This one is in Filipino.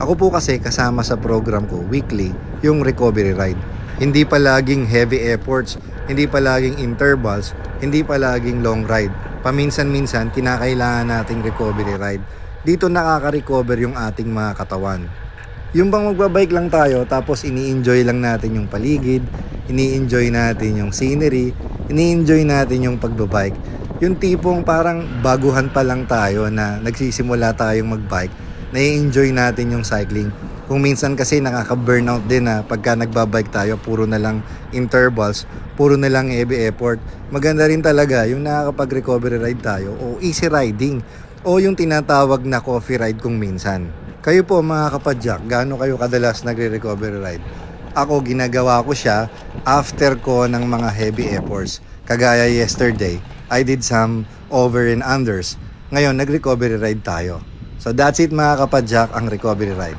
Ako po kasi kasama sa program ko weekly yung recovery ride. Hindi palaging heavy efforts, hindi palaging intervals, hindi palaging long ride. Paminsan-minsan kinakailangan nating recovery ride. Dito nakaka-recover yung ating mga katawan. Yung bang magbabike lang tayo tapos ini-enjoy lang natin yung paligid, ini-enjoy natin yung scenery, ini-enjoy natin yung pagbabike. Yung tipong parang baguhan pa lang tayo na nagsisimula tayong magbike, nai-enjoy natin yung cycling. Kung minsan kasi nakaka-burnout din na pagka nagbabike tayo, puro na lang intervals, puro na lang heavy effort. Maganda rin talaga yung nakakapag-recovery ride tayo o easy riding o yung tinatawag na coffee ride kung minsan. Kayo po mga kapadyak, gaano kayo kadalas nagre-recovery ride? Ako ginagawa ko siya after ko ng mga heavy efforts. Kagaya yesterday, I did some over and unders. Ngayon, nag-recovery ride tayo. So that's it mga kapadyak, ang recovery ride.